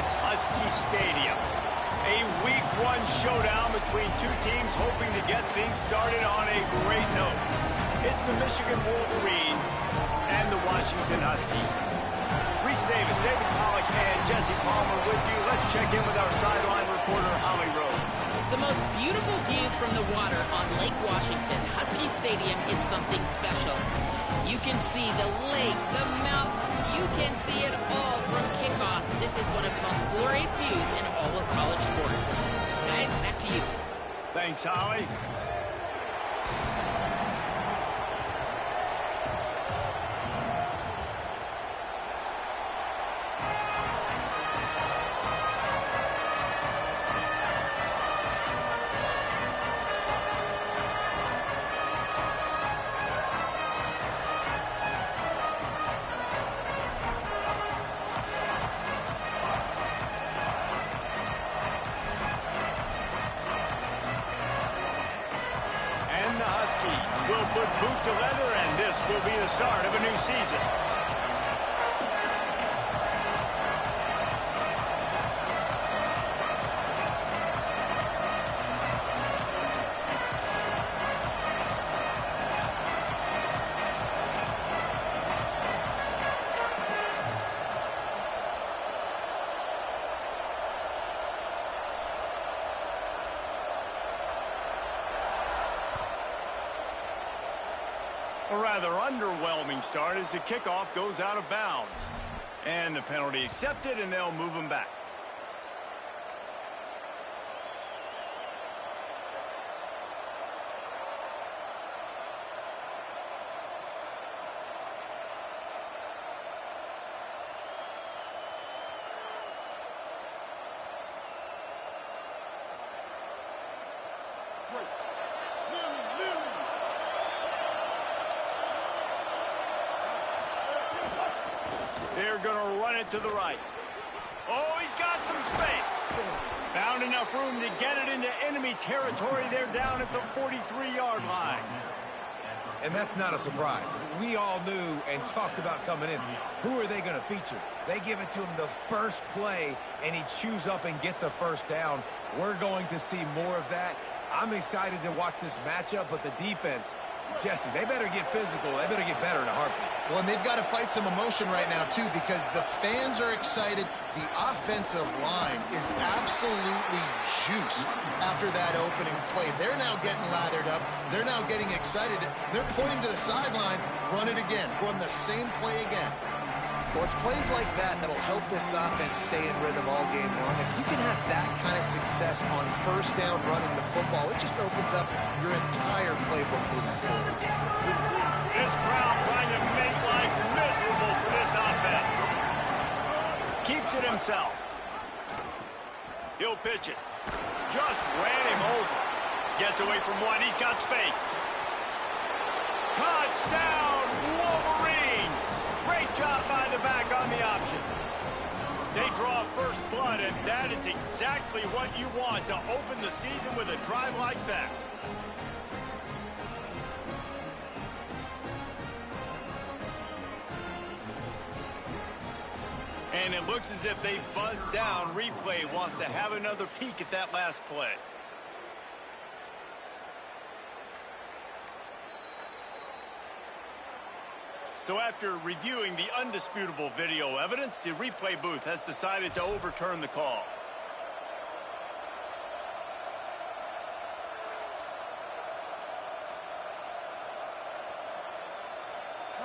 It's Husky Stadium. A Week 1 showdown between two teams hoping to get things started on a great note. It's the Michigan Wolverines and the Washington Huskies. Reese Davis, David Pollack, and Jesse Palmer with you. Let's check in with our sideline reporter, Holly Rowe. The most beautiful views from the water on Lake Washington. Husky Stadium is something special. You can see the lake, the mountains. You can see it all from kickoff. This is one of the most glorious views in all of college sports. Guys, back to you. Thanks, Holly. The Huskies will put boot to leather, and this will be the start of a new season. A rather underwhelming start as the kickoff goes out of bounds. And the penalty accepted, and they'll move him back. They're going to run it to the right. Oh, he's got some space. Found enough room to get it into enemy territory. They're down at the 43-yard line. And that's not a surprise. We all knew and talked about coming in. Who are they going to feature? They give it to him the first play, and he chews up and gets a first down. We're going to see more of that. I'm excited to watch this matchup, but the defense, Jesse, they better get physical. They better get better in a heartbeat. Well, and they've got to fight some emotion right now, too, because the fans are excited. The offensive line is absolutely juiced after that opening play. They're now getting lathered up. They're now getting excited. They're pointing to the sideline. Run it again. Run the same play again. Well, it's plays like that that'll help this offense stay in rhythm all game long. If you can have that kind of success on first down running the football, it just opens up your entire playbook moving forward. This crowd trying to make life miserable for this offense. Keeps it himself. He'll pitch it. Just ran him over. Gets away from one. He's got space. Touchdown, Wolverines! Great job by the back on the option. They draw first blood, and that is exactly what you want to open the season with a drive like that. And it looks as if they buzzed down. Replay wants to have another peek at that last play. So after reviewing the undisputable video evidence, the replay booth has decided to overturn the call.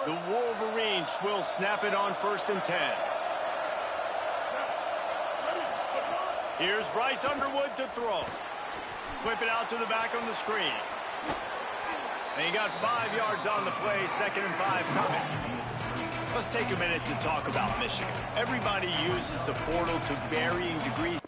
The Wolverines will snap it on 1st and 10. Here's Bryce Underwood to throw. Flip it out to the back on the screen. And he got 5 yards on the play, 2nd and 5 coming. Let's take a minute to talk about Michigan. Everybody uses the portal to varying degrees.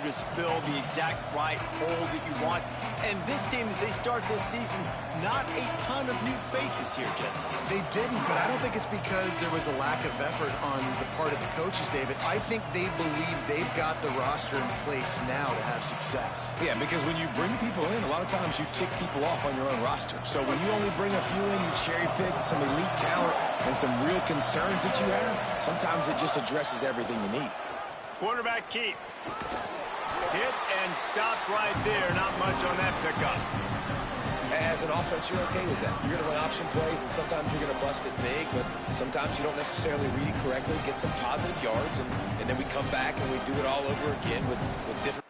just fill the exact right hole that you want. And this team, as they start this season, not a ton of new faces here, Jesse. They didn't, but I don't think it's because there was a lack of effort on the part of the coaches, David. I think they believe they've got the roster in place now to have success. Yeah, because when you bring people in, a lot of times you tick people off on your own roster. So when you only bring a few in, you cherry pick some elite talent and some real concerns that you have, sometimes it just addresses everything you need. Quarterback keep. Hit and stopped right there. Not much on that pickup. As an offense, you're okay with that. You're going to run option plays, and sometimes you're going to bust it big, but sometimes you don't necessarily read it correctly, get some positive yards, and then we come back and we do it all over again with different...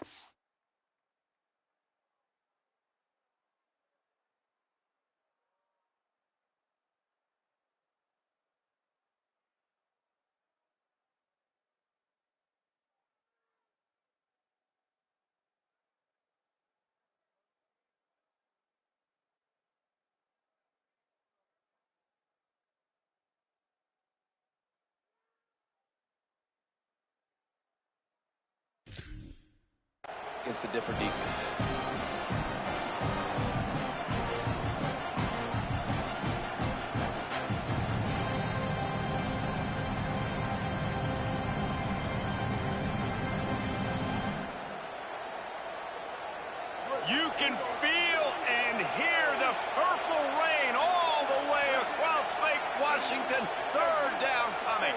against the different defense. You can feel and hear the purple rain all the way across Lake Washington. Third down coming.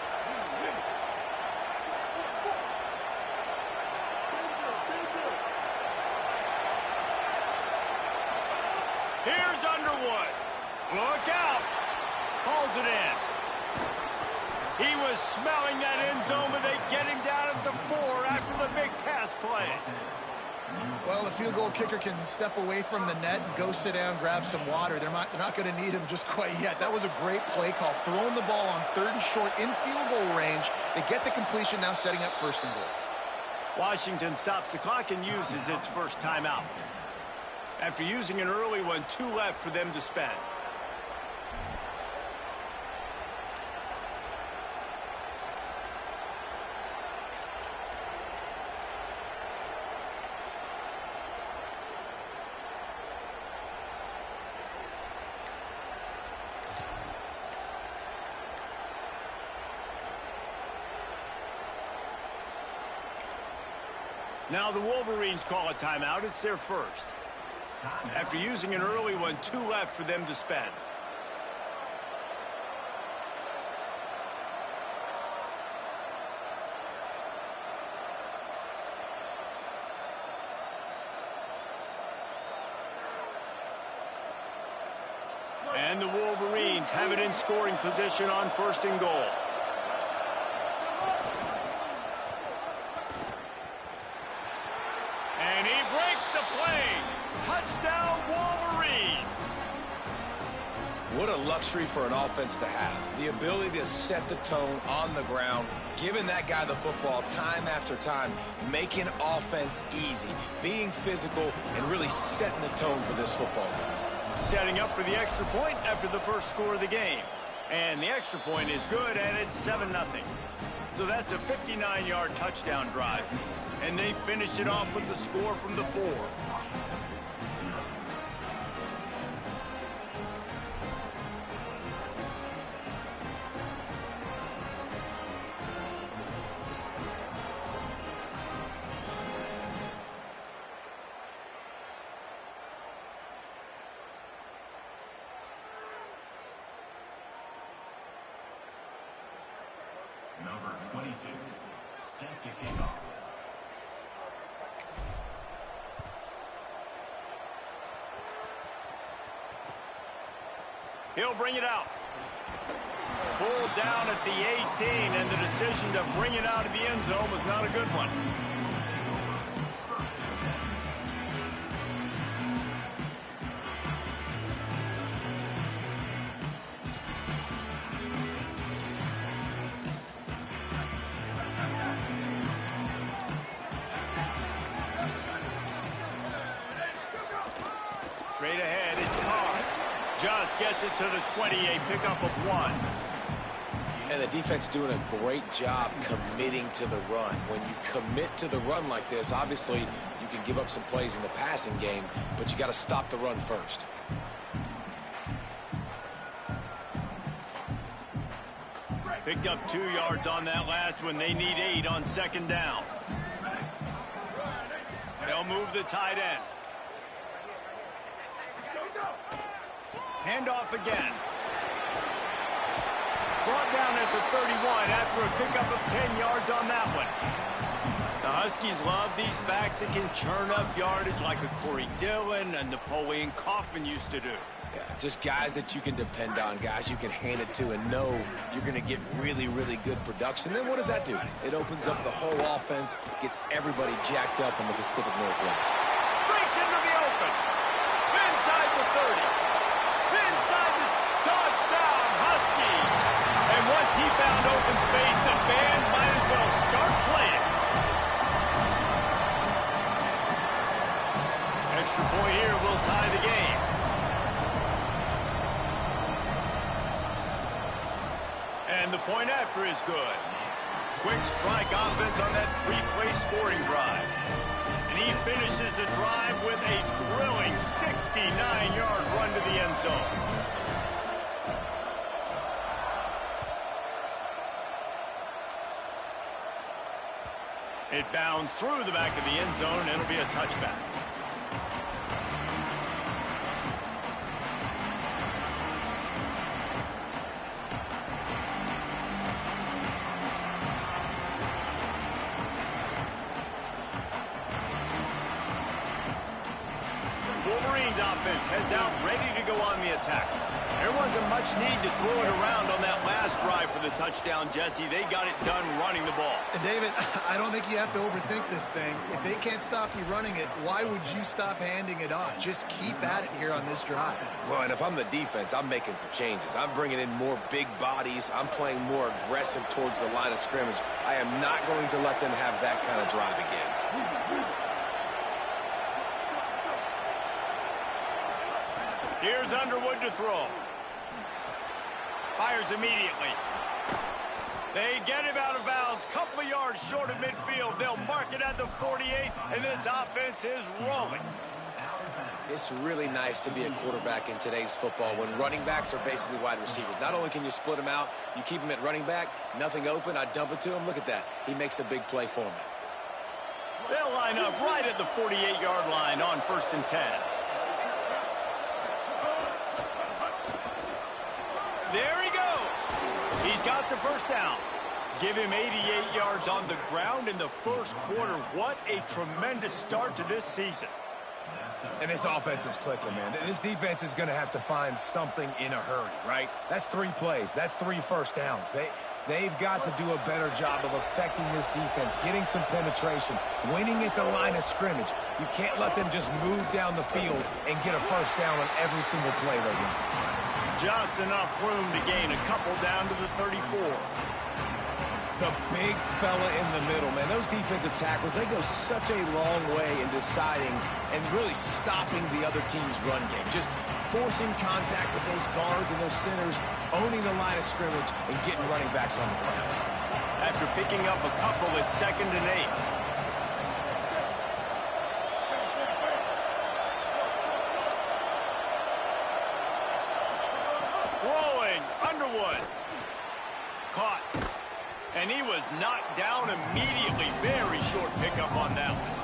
Here's Underwood. Look out. Hauls it in. He was smelling that end zone, but they get him down at the 4 after the big pass play. Well, the field goal kicker can step away from the net and go sit down, grab some water. They're not going to need him just quite yet. That was a great play call. Throwing the ball on 3rd and short in field goal range. They get the completion, now setting up 1st and goal. Washington stops the clock and uses its first timeout. After using an early one, 2 left for them to spend. Now the Wolverines call a timeout. It's their first. After using an early one, 2 left for them to spend. And the Wolverines have it in scoring position on 1st and goal. And he breaks the play. Touchdown, Wolverines. What a luxury for an offense to have. The ability to set the tone on the ground, giving that guy the football time after time, making offense easy, being physical, and really setting the tone for this football game. Setting up for the extra point after the first score of the game. And the extra point is good, and it's 7-0. So that's a 59-yard touchdown drive. And they finish it off with the score from the 4. Number 22, set to kick off. He'll bring it out. Pulled down at the 18, and the decision to bring it out of the end zone was not a good one. Straight ahead, it's Carr. Just gets it to the 20, a pickup of 1. And the defense doing a great job committing to the run. When you commit to the run like this, obviously you can give up some plays in the passing game, but you got to stop the run first. Picked up 2 yards on that last one. They need 8 on second down. They'll move the tight end. Handoff again. Brought down at the 31 after a pickup of 10 yards on that one. The Huskies love these backs that can churn up yardage like a Corey Dillon and Napoleon Kaufman used to do. Yeah, just guys that you can depend on, guys you can hand it to and know you're going to get really, really good production. Then what does that do? It opens up the whole offense, gets everybody jacked up in the Pacific Northwest. Breaks into the open. Inside the 30. Inside the touchdown, Husky. And once he found open space, the band might as well start playing. Extra point here will tie the game. And the point after is good. Quick strike offense on that 3-play scoring drive. And he finishes the drive with a thrilling 69-yard run to the end zone. It bounds through the back of the end zone, and it'll be a touchback. Wolverines offense heads out ready to go on the attack. There wasn't much need to throw it around on that last drive for the touchdown, Jesse. They got it done running the ball. And David, I don't think you have to overthink this thing. If they can't stop you running it, why would you stop handing it off? Just keep at it here on this drive. Well, and if I'm the defense, I'm making some changes. I'm bringing in more big bodies. I'm playing more aggressive towards the line of scrimmage. I am not going to let them have that kind of drive again. Here's Underwood to throw. Fires immediately. They get him out of bounds. Couple of yards short of midfield. They'll mark it at the 48, and this offense is rolling. It's really nice to be a quarterback in today's football when running backs are basically wide receivers. Not only can you split them out, you keep them at running back, nothing open, I dump it to him. Look at that. He makes a big play for me. They'll line up right at the 48-yard line on 1st and 10. There he goes. He's got the first down. Give him 88 yards on the ground in the first quarter. What a tremendous start to this season. And this offense is clicking, man. This defense is going to have to find something in a hurry, right? That's 3 plays. That's 3 first downs. They've got to do a better job of affecting this defense, getting some penetration, winning at the line of scrimmage. You can't let them just move down the field and get a first down on every single play they run. Just enough room to gain a couple down to the 34. The big fella in the middle, man. Those defensive tackles, they go such a long way in deciding and really stopping the other team's run game. Just forcing contact with those guards and those centers, owning the line of scrimmage, and getting running backs on the ground. After picking up a couple, it's 2nd and 8. Throwing, Underwood. Caught. And he was knocked down immediately. Very short pickup on that one.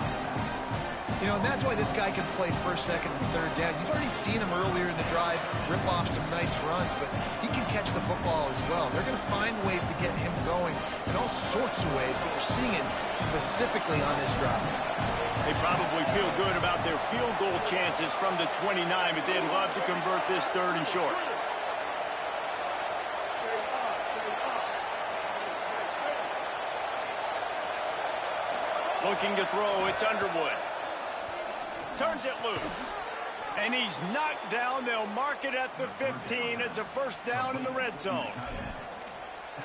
You know, and that's why this guy can play 1st, 2nd, and 3rd down. You've already seen him earlier in the drive rip off some nice runs, but he can catch the football as well. They're going to find ways to get him going in all sorts of ways, but we're seeing it specifically on this drive. They probably feel good about their field goal chances from the 29, but they'd love to convert this 3rd and short. Looking to throw, it's Underwood. Turns it loose. And he's knocked down. They'll mark it at the 15. It's a first down in the red zone.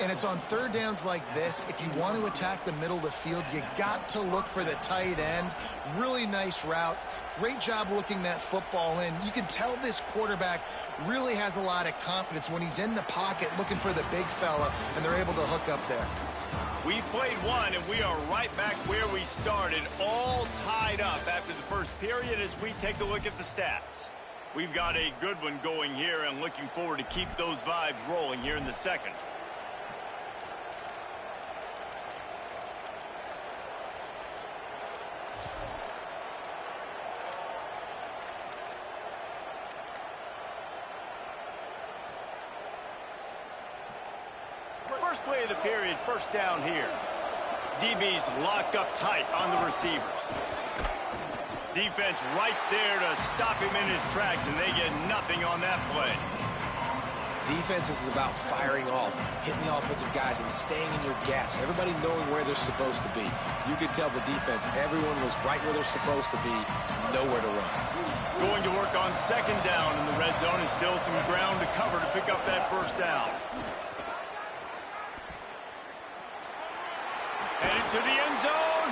And it's on 3rd downs like this. If you want to attack the middle of the field, you got to look for the tight end. Really really nice route. Great job looking that football in. You can tell this quarterback really has a lot of confidence when he's in the pocket looking for the big fella, and they're able to hook up there. We played one, and we are right back where we started, all tied up after the first period as we take a look at the stats. We've got a good one going here and looking forward to keep those vibes rolling here in the second. First play of the period, first down here. DB's locked up tight on the receivers. Defense right there to stop him in his tracks, and they get nothing on that play. Defense is about firing off, hitting the offensive guys, and staying in your gaps. Everybody knowing where they're supposed to be. You could tell the defense, everyone was right where they're supposed to be, nowhere to run. Going to work on second down in the red zone, and still some ground to cover to pick up that first down. Headed to the end zone.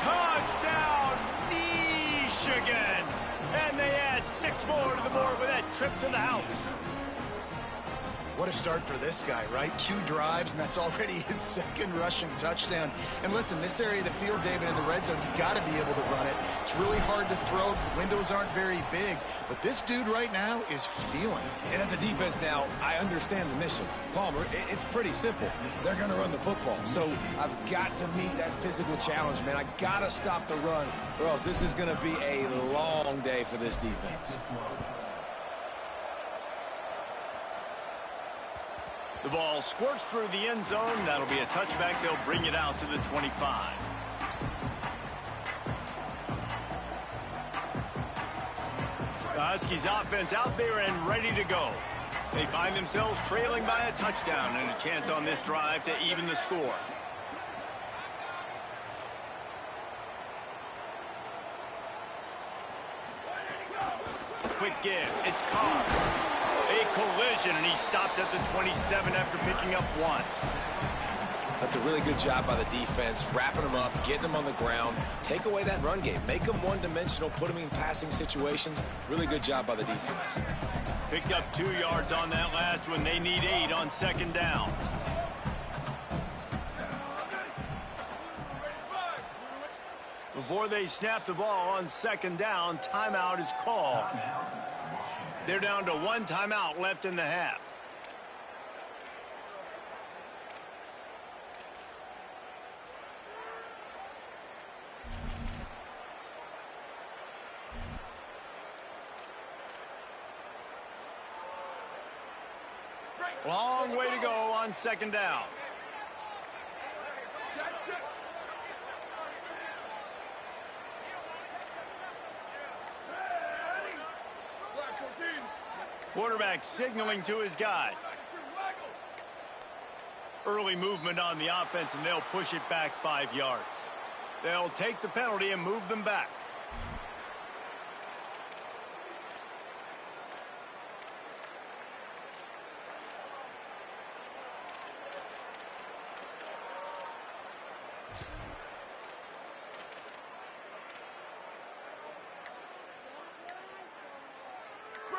Touchdown, Michigan. And they add 6 more to the board with that trip to the house. What a start for this guy, right? 2 drives, and that's already his second rushing touchdown. And listen, this area of the field, David, in the red zone, you got to be able to run it. It's really hard to throw. The windows aren't very big. But this dude right now is feeling it. And as a defense now, I understand the mission. Palmer, it's pretty simple. They're going to run the football. So I've got to meet that physical challenge, man. I got to stop the run, or else this is going to be a long day for this defense. The ball squirts through the end zone. That'll be a touchback. They'll bring it out to the 25. The Huskies offense out there and ready to go. They find themselves trailing by a touchdown and a chance on this drive to even the score. Quick give. It's Carr. A collision, and he stopped at the 27 after picking up 1. That's a really good job by the defense, wrapping them up, getting them on the ground, take away that run game, make them one-dimensional, put them in passing situations. Really good job by the defense. Picked up 2 yards on that last one. They need 8 on second down. Before they snap the ball on second down, timeout is called. They're down to 1 timeout left in the half. Long way to go on second down. Quarterback signaling to his guys. Early movement on the offense, and they'll push it back 5 yards. They'll take the penalty and move them back.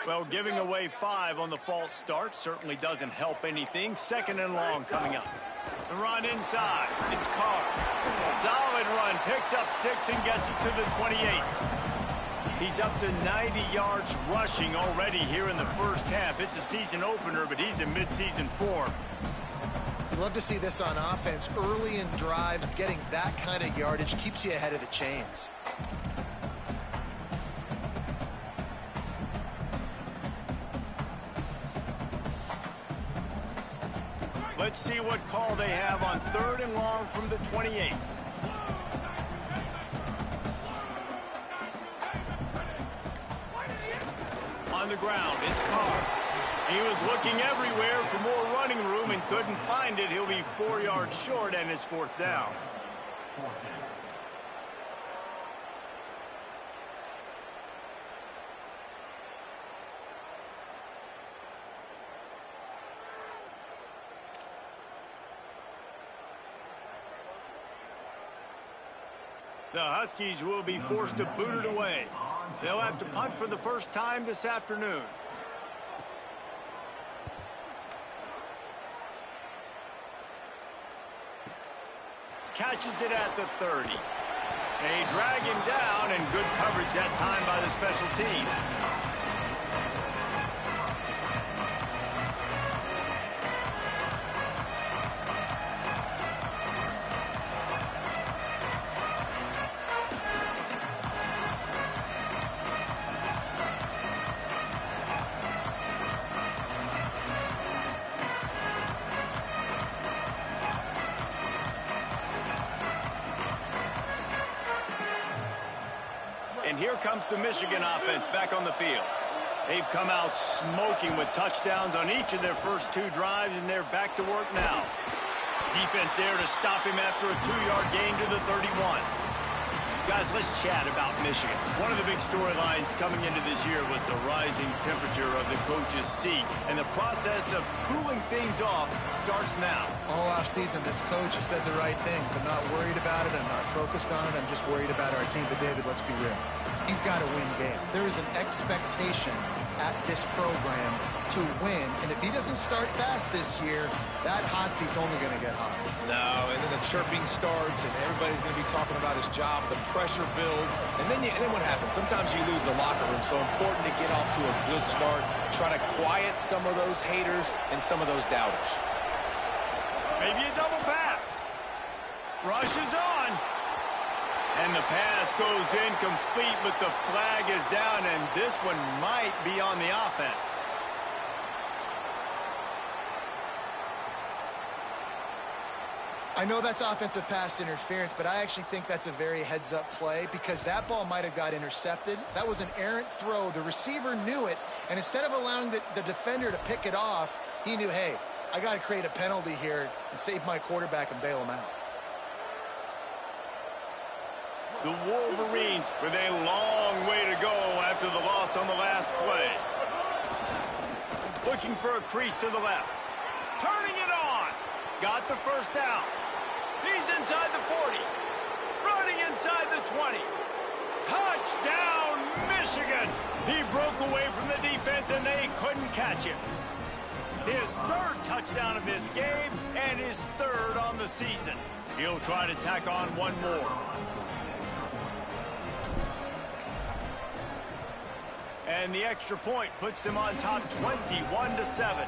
Well, giving away 5 on the false start certainly doesn't help anything. Second and long coming up. The run inside. It's Carr. Solid run. Picks up 6 and gets it to the 28. He's up to 90 yards rushing already here in the first half. It's a season opener, but he's in midseason form. You'd love to see this on offense. Early in drives, getting that kind of yardage keeps you ahead of the chains. Let's see what call they have on third and long from the 28. On the ground, it's Carr. He was looking everywhere for more running room and couldn't find it. He'll be 4 yards short, and it's fourth down. The Huskies will be forced to boot it away. They'll have to punt for the first time this afternoon. Catches it at the 30. They drag him down, and good coverage that time by the special team. And here comes the Michigan offense back on the field. They've come out smoking with touchdowns on each of their first 2 drives, and they're back to work now. Defense there to stop him after a 2-yard gain to the 31. Guys, let's chat about Michigan. One of the big storylines coming into this year was the rising temperature of the coach's seat, and the process of cooling things off starts now. All offseason, this coach has said the right things. I'm not worried about it. I'm not focused on it. I'm just worried about our team. But, David, let's be real. He's got to win games. There is an expectation at this program to win. And if he doesn't start fast this year, that hot seat's only going to get hotter. No, and then the chirping starts, and everybody's going to be talking about his job. The pressure builds, and then what happens? Sometimes you lose the locker room. So important to get off to a good start. Try to quiet some of those haters and some of those doubters. Maybe a double pass. Rush is on. And the pass goes incomplete, but the flag is down, and this one might be on the offense. I know that's offensive pass interference, but I actually think that's a very heads-up play because that ball might have got intercepted. That was an errant throw. The receiver knew it, and instead of allowing the defender to pick it off, he knew, hey, I got to create a penalty here and save my quarterback and bail him out. The Wolverines with a long way to go after the loss on the last play. Looking for a crease to the left. Turning it on. Got the first down. He's inside the 40. Running inside the 20. Touchdown, Michigan. He broke away from the defense, and they couldn't catch him. His 3rd touchdown of this game and his 3rd on the season. He'll try to tack on one more. And the extra point puts them on top 21-7.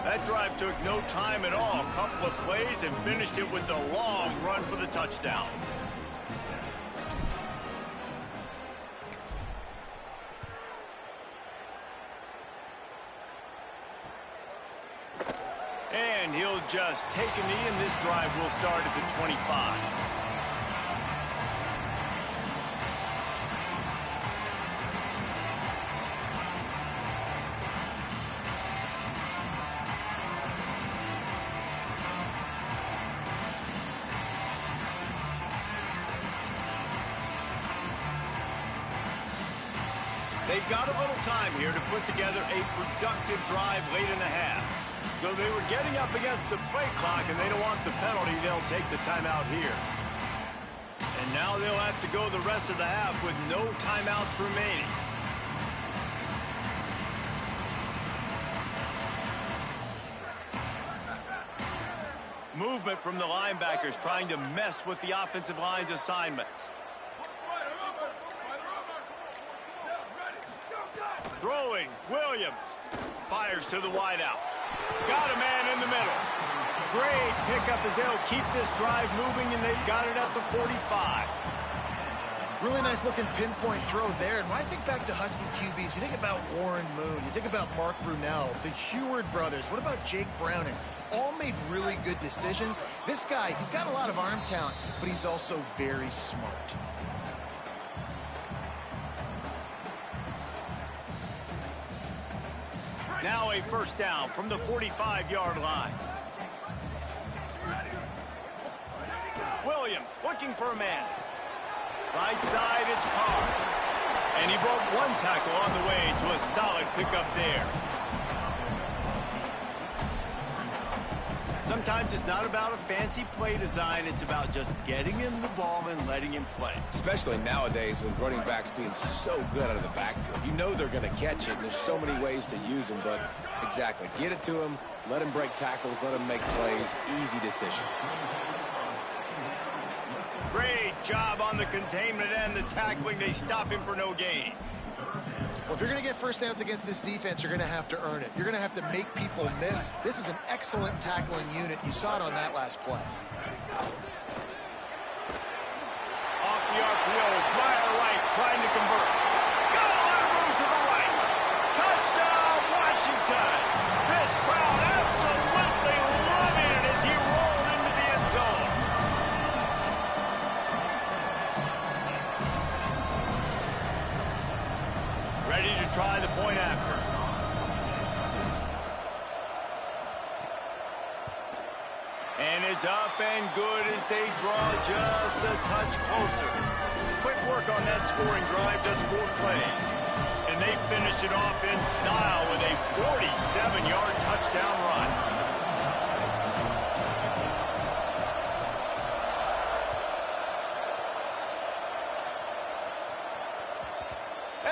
That drive took no time at all. A couple of plays and finished it with a long run for the touchdown. And he'll just take a knee, and this drive will start at the 25. They've got a little time here to put together a productive drive late in the half. So they were getting up against the play clock, and they don't want the penalty. They'll take the timeout here. And now they'll have to go the rest of the half with no timeouts remaining. Movement from the linebackers trying to mess with the offensive line's assignments. Throwing, Williams. Fires to the wideout. Got a man in the middle. Great pickup as they'll keep this drive moving, and they've got it at the 45. Really nice looking pinpoint throw there. And when I think back to Husky QBs, you think about Warren Moon, you think about Mark Brunell, the Heward brothers. What about Jake Browning? All made really good decisions. This guy, he's got a lot of arm talent, but he's also very smart. Now a first down from the 45-yard line. Williams looking for a man. Right side, it's Carr. And he broke one tackle on the way to a solid pickup there. Sometimes it's not about a fancy play design. It's about just getting him the ball and letting him play. Especially nowadays with running backs being so good out of the backfield. You know they're going to catch it, and there's so many ways to use them, but exactly. Get it to him, let him break tackles, let him make plays. Easy decision. Great job on the containment and the tackling. They stop him for no gain. Well, if you're going to get first downs against this defense, you're going to have to earn it. You're going to have to make people miss. This is an excellent tackling unit. You saw it on that last play. Off the RPO, fire right, trying to convert. Got a lot of room to the right. Touchdown, Washington. This crowd absolutely loving it as he rolled into the end zone. Ready to try the point after. And it's up and good as they draw just a touch closer. Quick work on that scoring drive, just 4 plays. And they finish it off in style with a 47-yard touchdown run.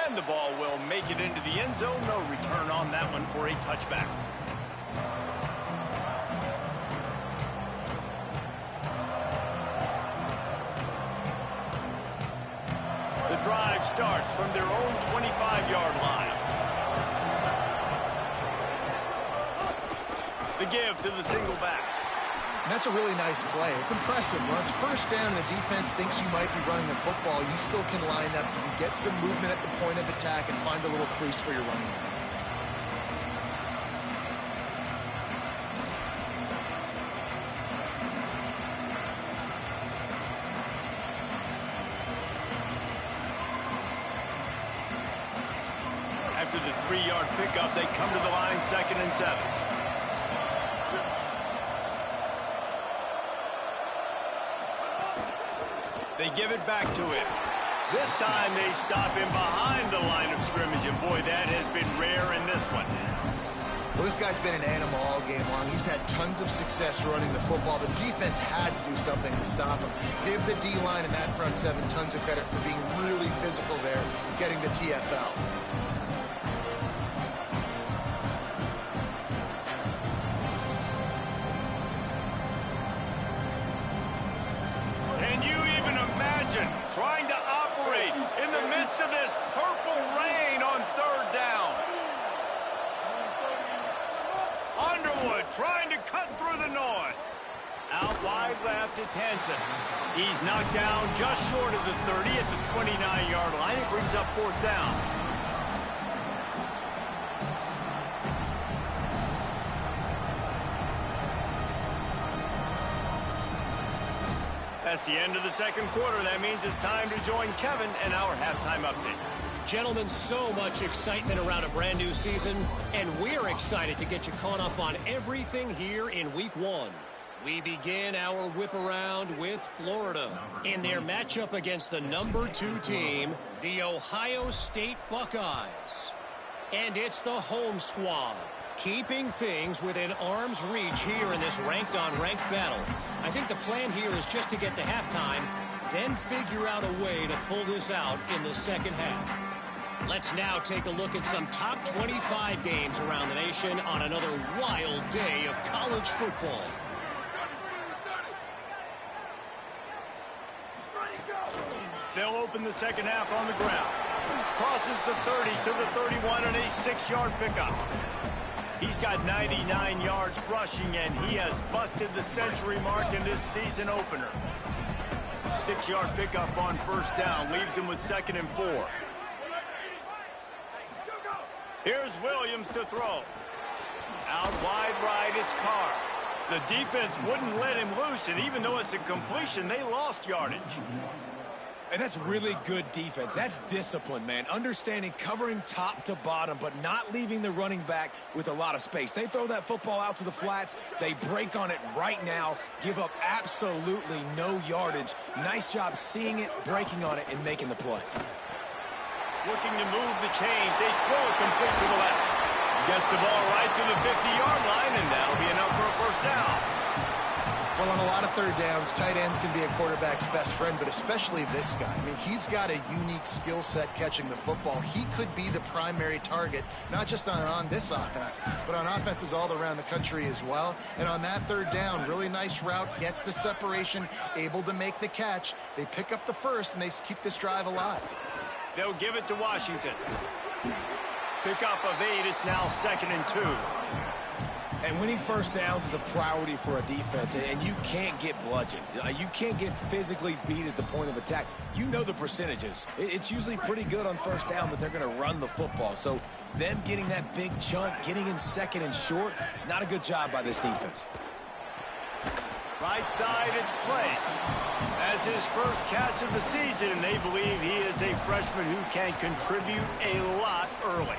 And the ball will make it into the end zone. No return on that one for a touchback. The drive starts from their own 25-yard line. The give to the single back. And that's a really nice play. It's impressive. When it's first down, the defense thinks you might be running the football. You still can line up. You can get some movement at the point of attack and find a little crease for your running back. After the 3-yard pickup, they come to the line 2nd and 7. They give it back to him. This time they stop him behind the line of scrimmage, and boy, that has been rare in this one. Well, this guy's been an animal all game long. He's had tons of success running the football. The defense had to do something to stop him. Give the D-line and that front 7 tons of credit for being really physical there, getting the TFL. Trying to operate in the midst of this purple rain on 3rd down. Underwood trying to cut through the noise. Out wide left, it's Hansen. He's knocked down just short of the 30 at the 29-yard line. It brings up 4th down. That's the end of the 2nd quarter. That means it's time to join Kevin and our halftime update. Gentlemen, so much excitement around a brand new season, and we're excited to get you caught up on everything here in Week 1. We begin our whip around with Florida in their matchup against the number 2 team, the Ohio State Buckeyes. And it's the home squad, keeping things within arm's reach here in this ranked-on-ranked battle. I think the plan here is just to get to halftime, then figure out a way to pull this out in the second half. Let's now take a look at some top 25 games around the nation on another wild day of college football. They'll open the second half on the ground. Crosses the 30 to the 31 and a 6-yard pickup. He's got 99 yards rushing, and he has busted the century mark in this season opener. 6-yard pickup on 1st down leaves him with 2nd and 4. Here's Williams to throw. Out wide right, it's Carr. The defense wouldn't let him loose, and even though it's a completion, they lost yardage. And that's really good defense. That's discipline, man. Understanding covering top to bottom, but not leaving the running back with a lot of space. They throw that football out to the flats. They break on it right now, give up absolutely no yardage. Nice job seeing it, breaking on it, and making the play. Looking to move the chains. They throw it complete to the left. Gets the ball right to the 50-yard line, and that'll be enough for a 1st down. Well, on a lot of third downs, tight ends can be a quarterback's best friend, but especially this guy. I mean, he's got a unique skill set catching the football. He could be the primary target, not just on this offense, but on offenses all around the country as well. And on that third down, really nice route, gets the separation, able to make the catch. They pick up the first, and they keep this drive alive. They'll give it to Washington. Pickup of 8. It's now 2nd and 2. And winning first downs is a priority for a defense, and you can't get bludgeoned. You can't get physically beat at the point of attack. You know the percentages. It's usually pretty good on first down that they're going to run the football. So them getting that big chunk, getting in 2nd and short, not a good job by this defense. Right side, it's Clay. That's his first catch of the season, and they believe he is a freshman who can contribute a lot early.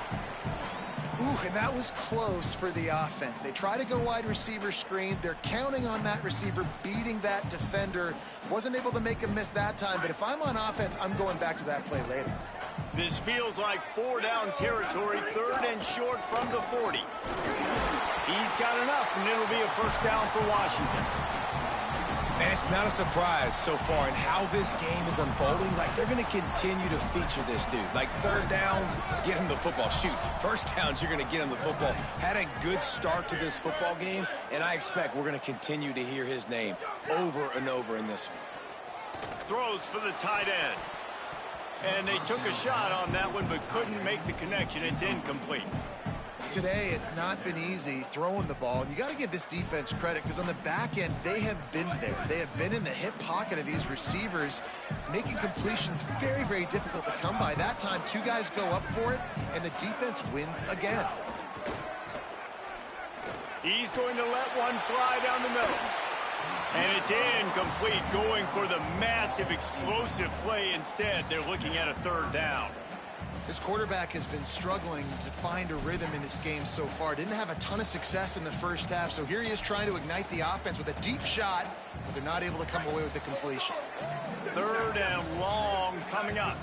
Ooh, and that was close for the offense. They try to go wide receiver screen. They're counting on that receiver beating that defender. Wasn't able to make a miss that time, but if I'm on offense, I'm going back to that play later. This feels like 4-down territory, 3rd and short from the 40. He's got enough, and it'll be a first down for Washington. And it's not a surprise so far in how this game is unfolding. Like, they're going to continue to feature this dude. Like, third downs, get him the football. Shoot, first downs, you're going to get him the football. Had a good start to this football game, and I expect we're going to continue to hear his name over and over in this one. Throws for the tight end. And they took a shot on that one, but couldn't make the connection. It's incomplete. Today, it's not been easy throwing the ball. And you got to give this defense credit because on the back end, they have been there. They have been in the hip pocket of these receivers, making completions very, very difficult to come by. That time, 2 guys go up for it, and the defense wins again. He's going to let one fly down the middle. And it's incomplete, going for the massive explosive play instead. They're looking at a 3rd down. This quarterback has been struggling to find a rhythm in this game so far. Didn't have a ton of success in the first half, so here he is trying to ignite the offense with a deep shot, but they're not able to come away with the completion. 3rd and long coming up.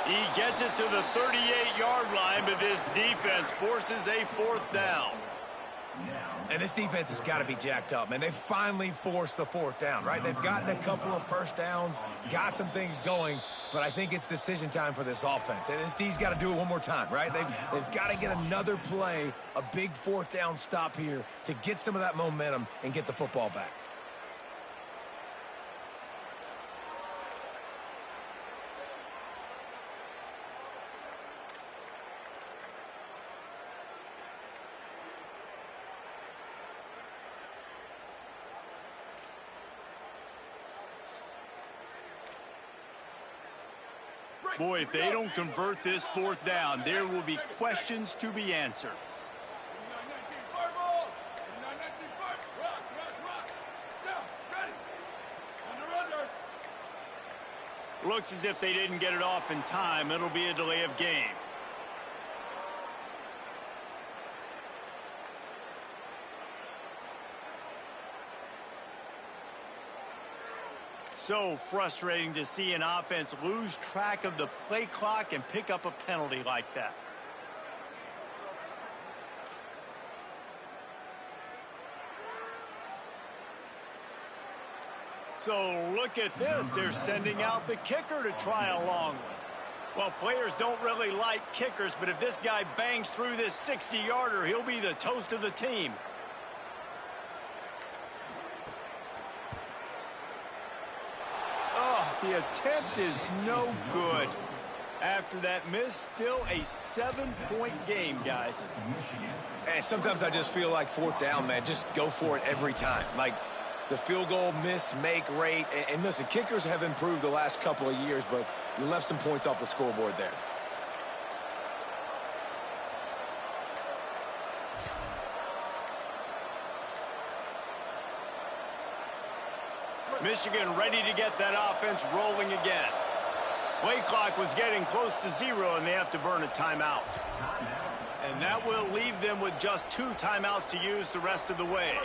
He gets it to the 38-yard line, but this defense forces a 4th down. And this defense has got to be jacked up, man. They finally forced the 4th down, right? They've gotten a couple of first downs, got some things going, but I think it's decision time for this offense. And this D's got to do it one more time, right? They've got to get another play, a big 4th down stop here to get some of that momentum and get the football back. Boy, if they don't convert this 4th down, there will be questions to be answered. Looks as if they didn't get it off in time. It'll be a delay of game. So frustrating to see an offense lose track of the play clock and pick up a penalty like that. So look at this. They're sending out the kicker to try a long one. Well, players don't really like kickers, but if this guy bangs through this 60-yarder, he'll be the toast of the team. The attempt is no good. After that miss, still a 7-point game, guys. And sometimes I just feel like 4th down, man, just go for it every time. Like the field goal miss, make rate. And listen, kickers have improved the last couple of years, but you left some points off the scoreboard there. Michigan ready to get that offense rolling again. Play clock was getting close to 0, and they have to burn a timeout. And that will leave them with just 2 timeouts to use the rest of the way.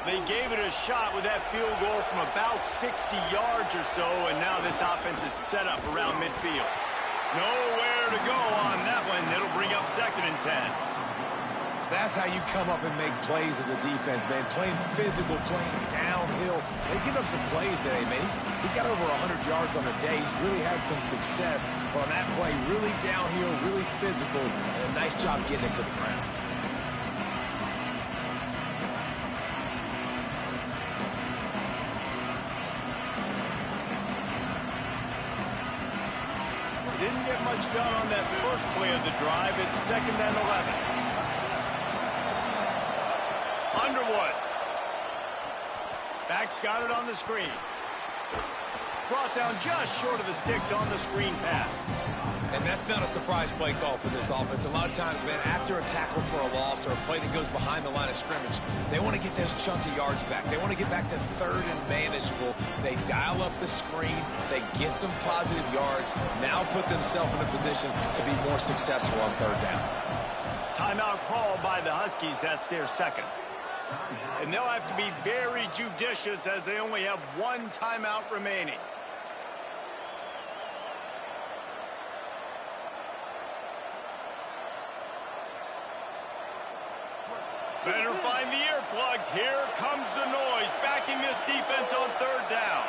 They gave it a shot with that field goal from about 60 yards or so, and now this offense is set up around midfield. Nowhere to go on that one. It'll bring up 2nd and 10. That's how you come up and make plays as a defense, man. Playing physical, playing downhill. They give up some plays today, man. He's got over 100 yards on the day. He's really had some success. But on that play, really downhill, really physical, and a nice job getting it to the ground. Didn't get much done on that first play of the drive. It's 2nd and 11. Underwood. Back's got it on the screen. Brought down just short of the sticks on the screen pass. And that's not a surprise play call for this offense. A lot of times, man, after a tackle for a loss or a play that goes behind the line of scrimmage, they want to get those chunky yards back. They want to get back to 3rd and manageable. They dial up the screen. They get some positive yards. Now put themselves in a position to be more successful on 3rd down. Timeout call by the Huskies. That's their 2nd. And they'll have to be very judicious as they only have 1 timeout remaining. Better find the earplugs. Here comes the noise, backing this defense on 3rd down.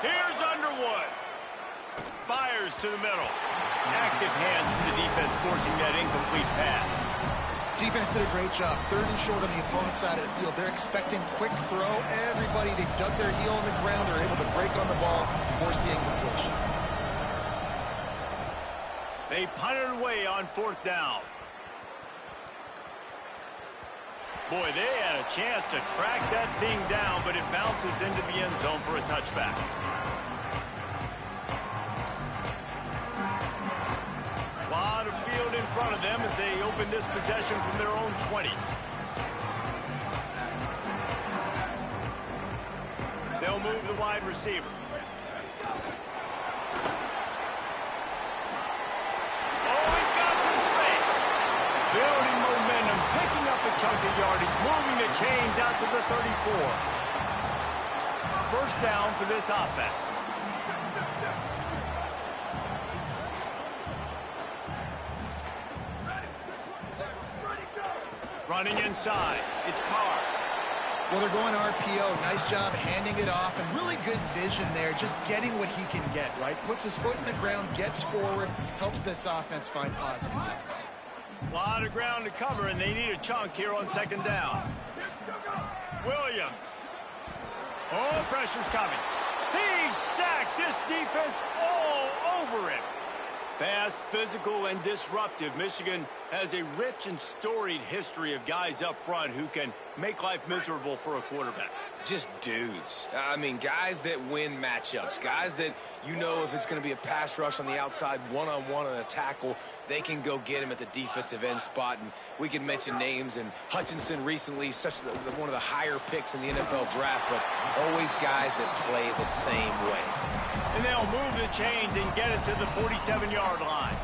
Here's Underwood. Fires to the middle. Active hands from the defense forcing that incomplete pass. Defense did a great job. 3rd and short on the opponent's side of the field. They're expecting quick throw. Everybody, they dug their heel on the ground. They're able to break on the ball, force the incompletion. They punted away on 4th down. Boy, they had a chance to track that thing down, but it bounces into the end zone for a touchback. A lot of field in front of them as they open this possession from their own 20. They'll move the wide receiver. Oh, he's got some space. Building momentum, picking up a chunk of yardage, moving the chains out to the 34. 1st down for this offense. Running inside, it's Carr. Well, they're going RPO. Nice job handing it off, and really good vision there, just getting what he can get, right? Puts his foot in the ground, gets forward, helps this offense find positive yards. A lot of ground to cover, and they need a chunk here on 2nd down. Williams. Oh, pressure's coming. He's sacked. This defense all over him. Fast, physical, and disruptive. Michigan has a rich and storied history of guys up front who can make life miserable for a quarterback. Just dudes. I mean, guys that win matchups. Guys that, you know, if it's going to be a pass rush on the outside, one-on-one on a tackle, they can go get him at the defensive end spot. And we can mention names. And Hutchinson recently, one of the higher picks in the NFL draft, but always guys that play the same way. And they'll move the chains and get it to the 47-yard line.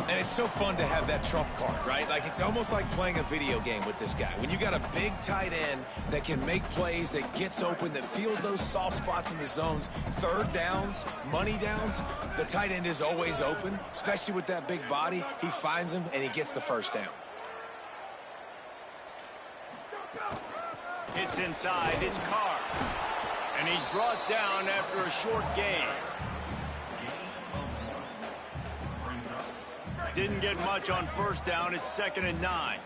And it's so fun to have that trump card, right? Like, it's almost like playing a video game with this guy. When you got a big tight end that can make plays, that gets open, that feels those soft spots in the zones, 3rd downs, money downs, the tight end is always open, especially with that big body. He finds him, and he gets the 1st down. It's inside. It's Carr. And he's brought down after a short gain. Didn't get much on 1st down. It's 2nd and 9.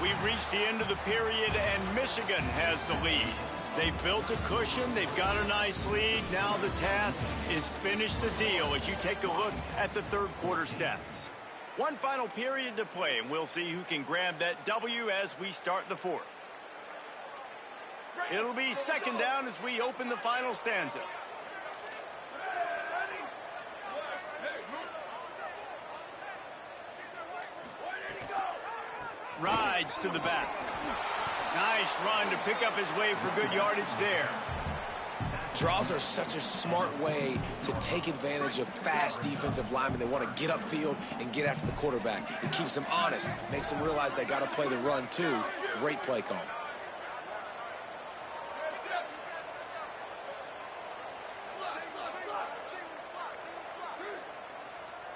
We've reached the end of the period, and Michigan has the lead. They've built a cushion. They've got a nice lead. Now the task is finish the deal as you take a look at the 3rd quarter stats. One final period to play, and we'll see who can grab that W as we start the 4th. It'll be 2nd down as we open the final stanza. Rides to the back. Nice run to pick up his way for good yardage there. Draws are such a smart way to take advantage of fast defensive linemen. They want to get upfield and get after the quarterback. It keeps them honest, makes them realize they got to play the run too. Great play call.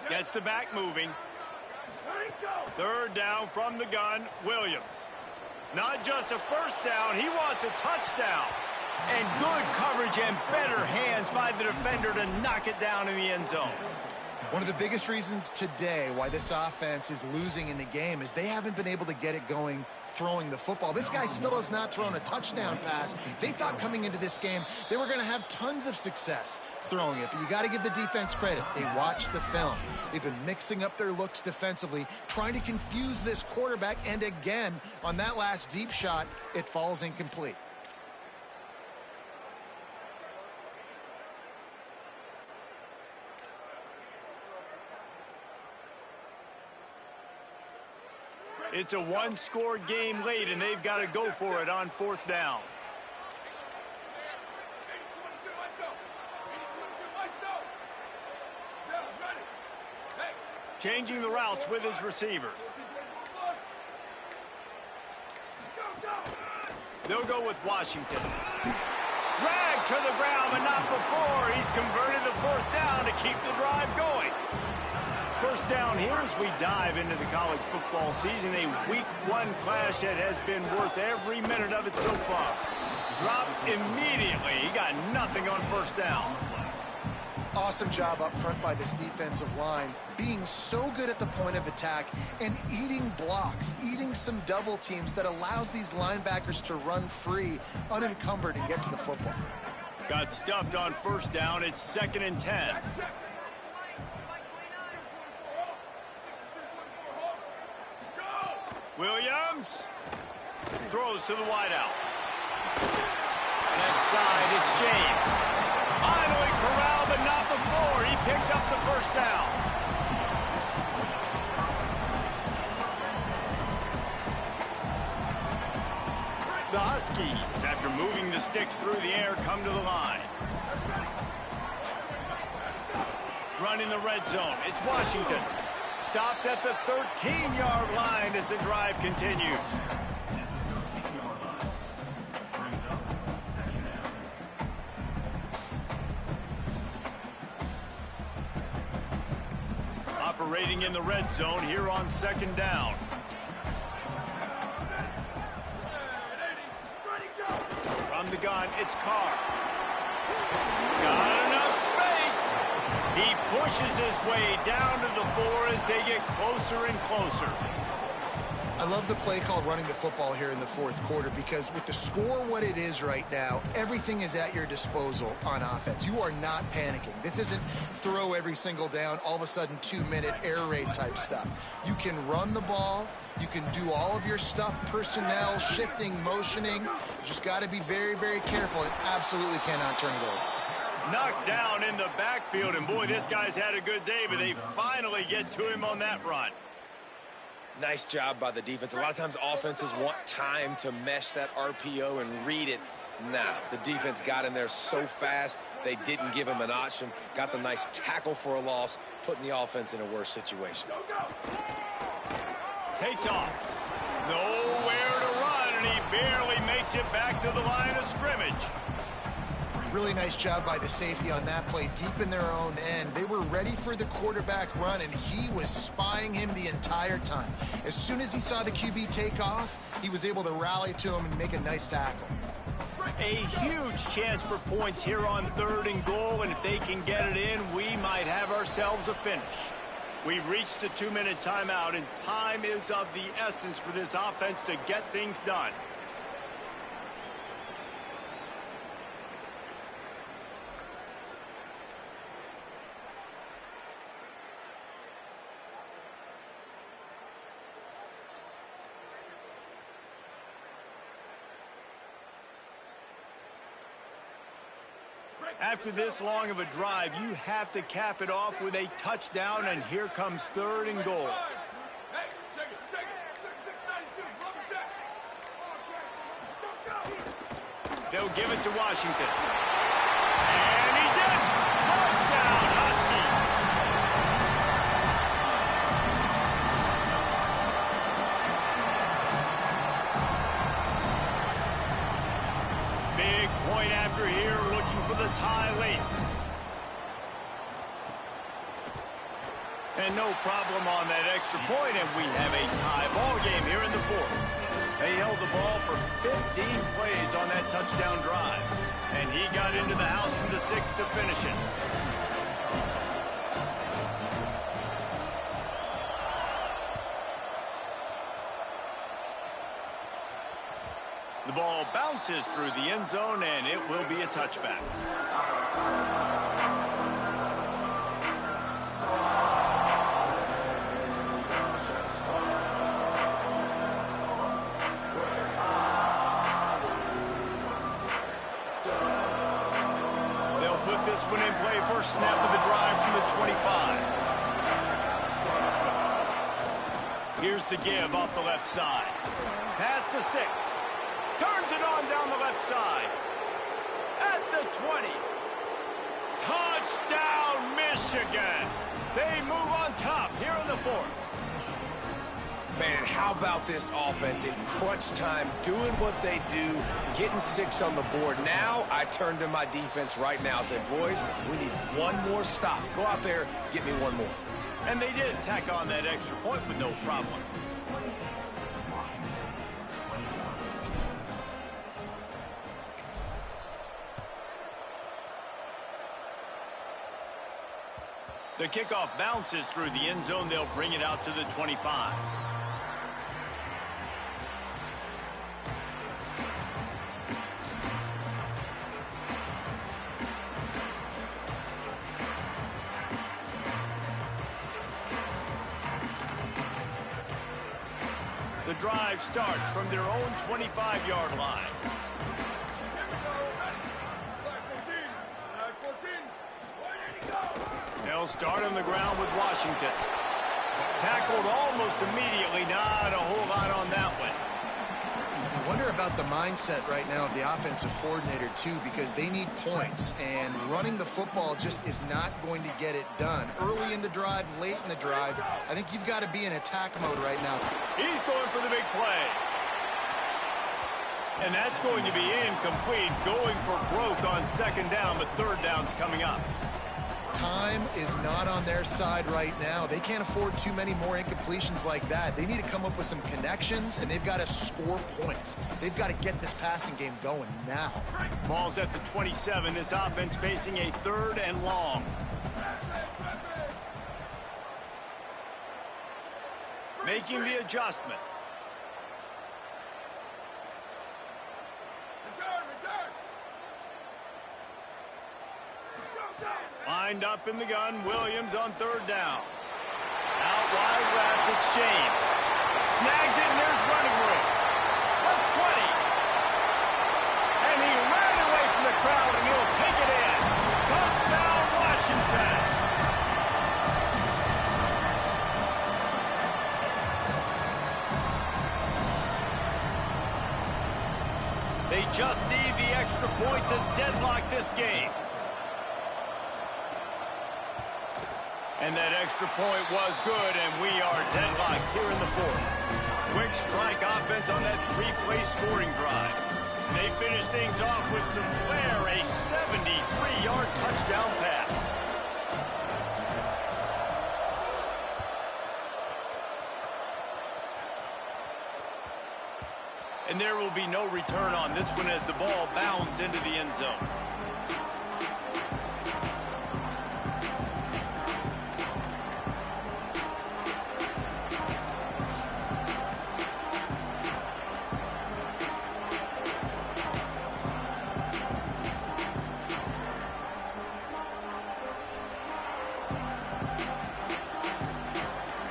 Gets the back moving. Third down from the gun, Williams. Not just a first down, he wants a touchdown. And good coverage and better hands by the defender to knock it down in the end zone. One of the biggest reasons today why this offense is losing in the game is they haven't been able to get it going throwing the football. This guy still has not thrown a touchdown pass. They thought coming into this game they were going to have tons of success throwing it, but you got to give the defense credit. They watched the film. They've been mixing up their looks defensively, trying to confuse this quarterback, and again, on that last deep shot, it falls incomplete. It's a one-score game late, and they've got to go for it on fourth down. Changing the routes with his receivers. They'll go with Washington. Drag to the ground, but not before. He's converted the fourth down to keep the drive going. First down here as we dive into the college football season. A week one clash that has been worth every minute of it so far. Dropped immediately. He got nothing on first down. Awesome job up front by this defensive line, being so good at the point of attack and eating blocks, eating some double teams that allows these linebackers to run free, unencumbered, and get to the football. Got stuffed on first down. It's 2nd and 10. Williams throws to the wideout. Left side, it's James. Finally corralled, but not before. He picks up the first down. The Huskies, after moving the sticks through the air, come to the line. Running the red zone, it's Washington. Stopped at the 13-yard line as the drive continues. Operating in the red zone here on 2nd down. From the gun, it's Carr. Got enough space. He pushes his way down to the 4 as they get closer and closer. I love the play call running the football here in the fourth quarter because with the score what it is right now, everything is at your disposal on offense. You are not panicking. This isn't throw every single down, all of a sudden 2-minute air raid type stuff. You can run the ball. You can do all of your stuff, personnel, shifting, motioning. You just got to be very, very careful and absolutely cannot turn it over. Knocked down in the backfield, and boy, this guy's had a good day, but they finally get to him on that run. Nice job by the defense. A lot of times offenses want time to mesh that RPO and read it. Nah, the defense got in there so fast, they didn't give him an option. Got the nice tackle for a loss, putting the offense in a worse situation. Takes off. Nowhere to run, and he barely makes it back to the line of scrimmage. Really nice job by the safety on that play, deep in their own end. They were ready for the quarterback run, and he was spying him the entire time. As soon as he saw the QB take off, he was able to rally to him and make a nice tackle. A huge chance for points here on 3rd and goal, and if they can get it in, we might have ourselves a finish. We've reached the 2-minute timeout, and time is of the essence for this offense to get things done. After this long of a drive, you have to cap it off with a touchdown, and here comes 3rd and goal. They'll give it to Washington. And he's in. Touchdown, Husky. Big point after here, looking for the tie late. And no problem on that extra point, and we have a tie ball game here in the fourth. They held the ball for 15 plays on that touchdown drive, and he got into the house from the 6 to finish it. The ball bounces through the end zone, and it will be a touchback. This one in play, first snap of the drive from the 25. Here's the give off the left side. Pass to 6. Turns it on down the left side. At the 20. Touchdown, Michigan. They move on top here in the fourth. Man, how about this offense in crunch time, doing what they do, getting 6 on the board. Now, I turn to my defense right now and say, boys, we need one more stop. Go out there, get me one more. And they did tack on that extra point with no problem. The kickoff bounces through the end zone. They'll bring it out to the 25. The drive starts from their own 25-yard line. They'll start on the ground with Washington. Tackled almost immediately. Not a whole lot on that one. I wonder about the mindset right now of the offensive coordinator, too, because they need points, and running the football just is not going to get it done. Early in the drive, late in the drive, I think you've got to be in attack mode right now. He's going for the big play. And that's going to be incomplete, going for broke on second down, but third down's coming up. Time is not on their side right now. They can't afford too many more incompletions like that. They need to come up with some connections, and they've got to score points. They've got to get this passing game going now. Ball's at the 27. This offense facing a 3rd and long. Making the adjustment. Lined up in the gun, Williams on 3rd down. Out wide left, it's James. Snags it, and there's running room. The 20. And he ran away from the crowd, and he'll take it in. Touchdown, Washington. They just need the extra point to deadlock this game. And that extra point was good, and we are deadlocked here in the fourth. Quick strike offense on that 3-play scoring drive. They finish things off with some flair, a 73-yard touchdown pass. And there will be no return on this one as the ball bounds into the end zone.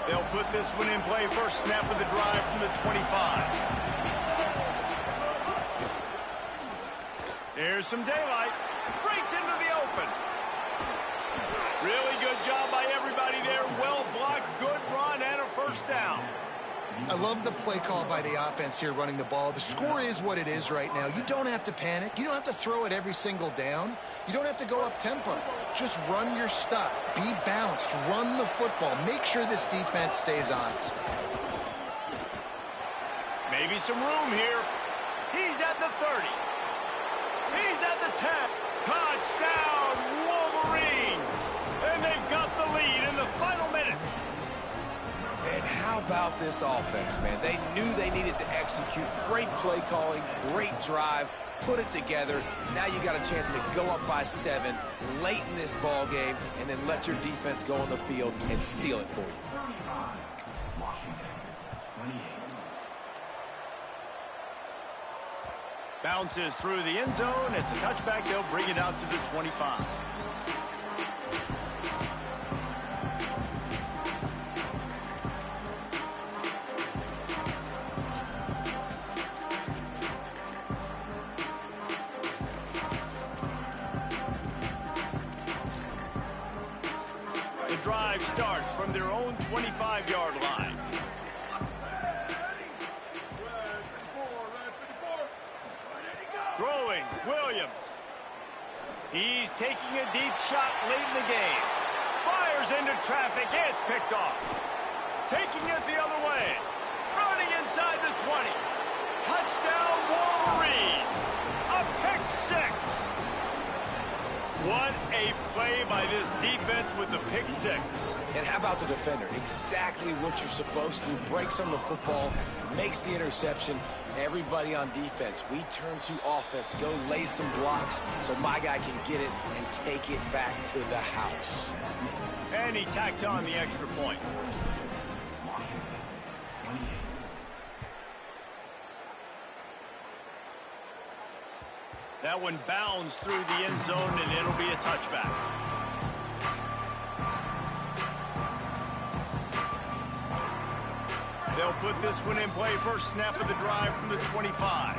They'll put this one in play. First snap of the drive from the 25. Here's some daylight. Breaks into the open. Really good job by everybody there. Well blocked, good run, and a first down. I love the play call by the offense here running the ball. The score is what it is right now. You don't have to panic. You don't have to throw it every single down. You don't have to go up tempo. Just run your stuff. Be balanced. Run the football. Make sure this defense stays honest. Maybe some room here. He's at the 30. He's at the 10. Touchdown, Wolverines! And they've got the lead in the final minute. And how about this offense, man? They knew they needed to execute. Great play calling, great drive, put it together. Now you got a chance to go up by 7 late in this ball game and then let your defense go on the field and seal it for you. 35, Washington, 28. Bounces through the end zone. It's a touchback. They'll bring it out to the 25. The drive starts from their own 25-yard line. Throwing, Williams. He's taking a deep shot late in the game. Fires into traffic. It's picked off. Taking it the other way. Running inside the 20. Touchdown, Wolverines. A pick 6. What a play by this defense with the pick 6. And how about the defender? Exactly what you're supposed to do. Breaks on the football, makes the interception. Everybody on defense, we turn to offense. Go lay some blocks so my guy can get it and take it back to the house. And he tacks on the extra point. That one bounds through the end zone, and it'll be a touchback. They'll put this one in play. First snap of the drive from the 25.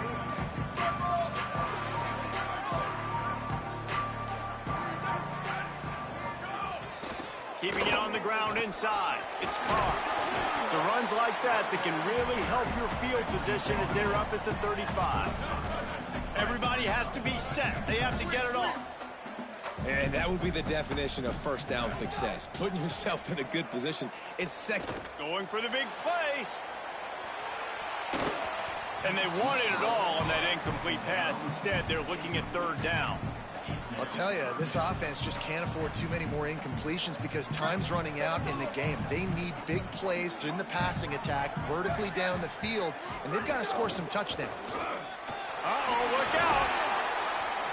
Keeping it on the ground inside. It's Carr. It's a runs like that that can really help your field position as they're up at the 35. Everybody has to be set. They have to get it off. And that would be the definition of first down success. Putting yourself in a good position. It's second. Going for the big play. And they wanted it all on that incomplete pass. Instead, they're looking at third down. I'll tell you, this offense just can't afford too many more incompletions because time's running out in the game. They need big plays in the passing attack, vertically down the field, and they've got to score some touchdowns. Uh-oh, look out.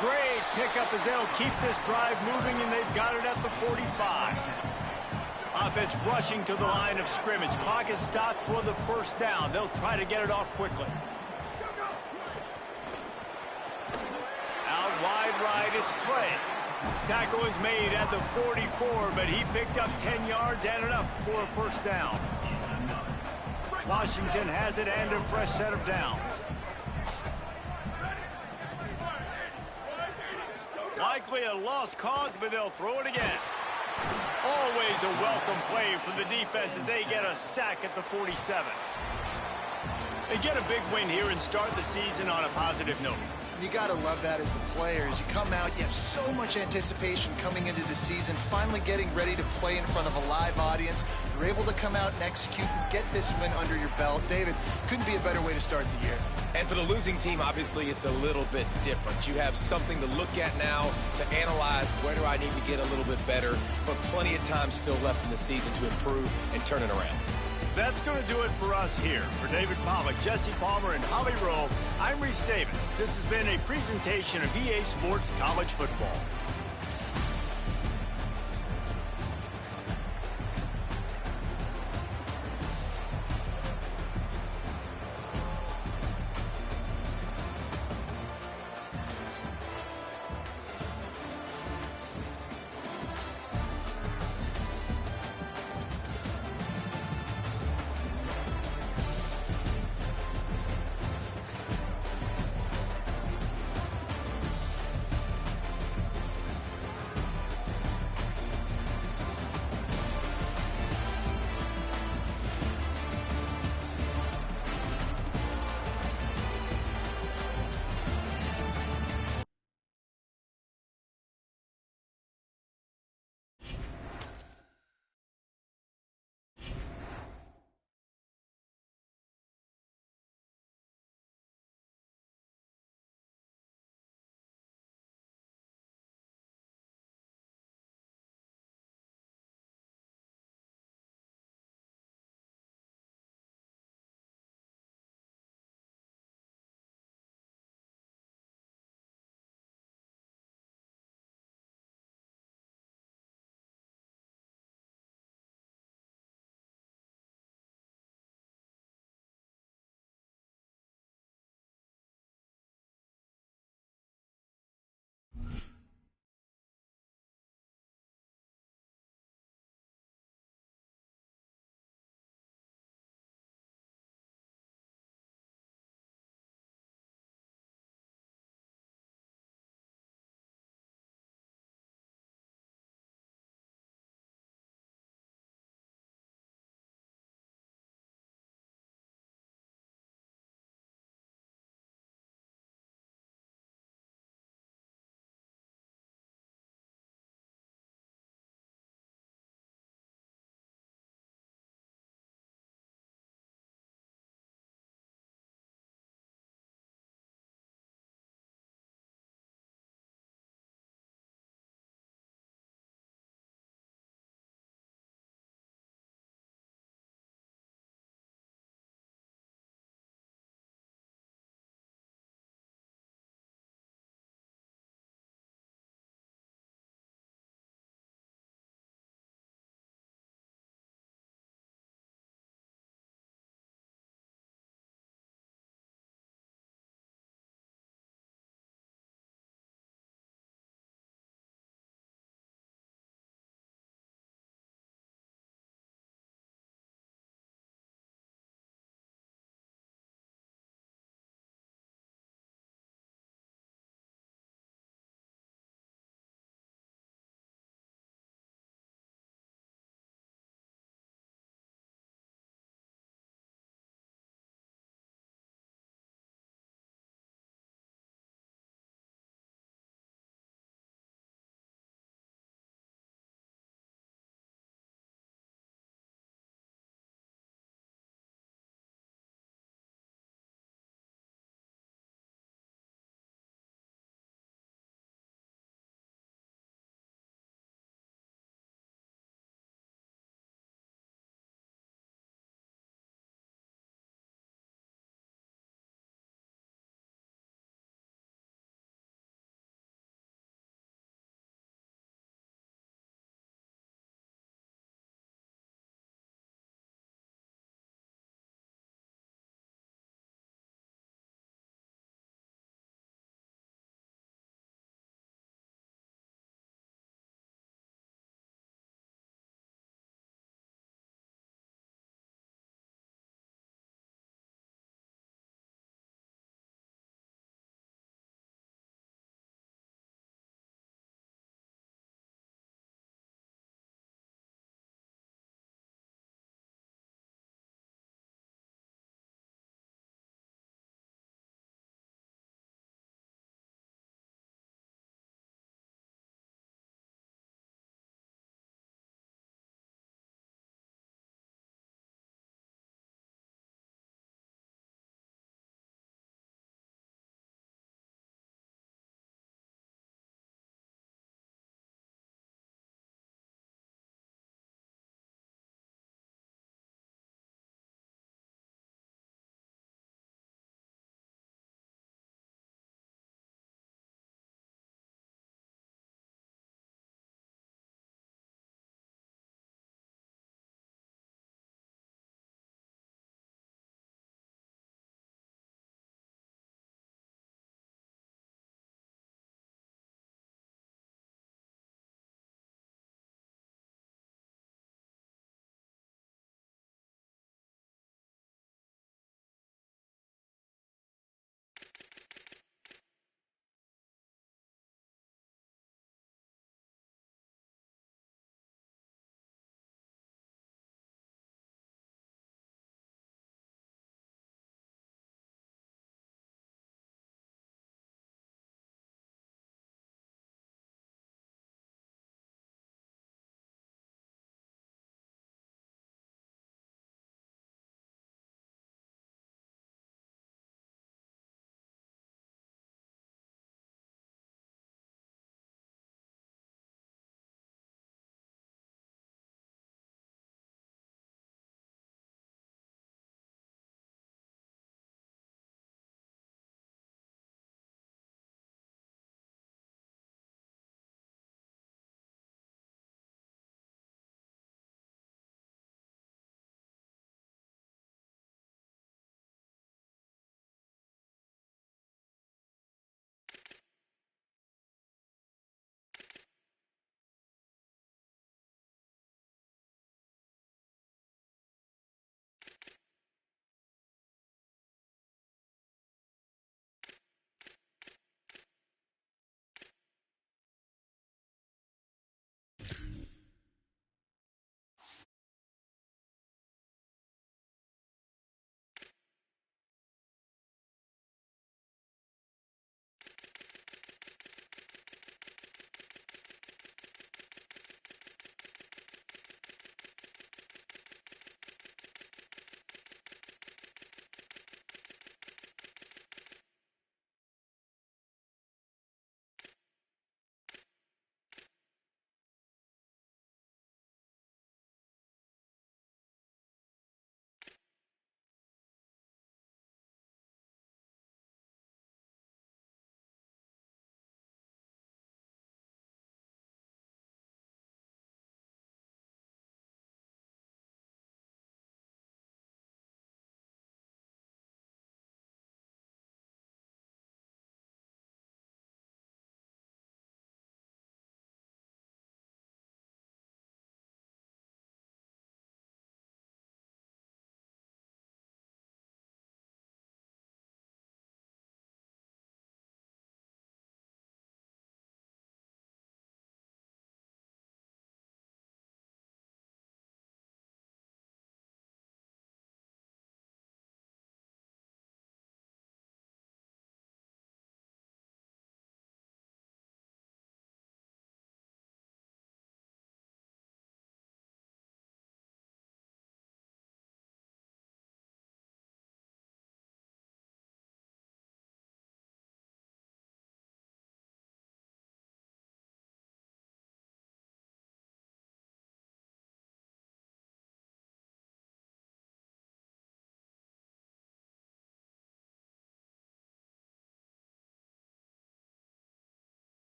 Great pickup as they'll keep this drive moving, and they've got it at the 45. Offense rushing to the line of scrimmage. Clock is stopped for the first down. They'll try to get it off quickly. Out wide right, it's Clay. Tackle is made at the 44, but he picked up 10 yards and enough for a first down. Washington has it and a fresh set of downs. Likely a lost cause, but they'll throw it again. Always a welcome play for the defense as they get a sack at the 47. They get a big win here and start the season on a positive note. You got to love that as the players. You come out, you have so much anticipation coming into the season, finally getting ready to play in front of a live audience. You're able to come out and execute and get this win under your belt. David, couldn't be a better way to start the year. And for the losing team, obviously, it's a little bit different. You have something to look at now to analyze where do I need to get a little bit better, but plenty of time still left in the season to improve and turn it around. That's going to do it for us here. For David Pollack, Jesse Palmer, and Holly Rowe, I'm Reese Davis. This has been a presentation of EA Sports College Football.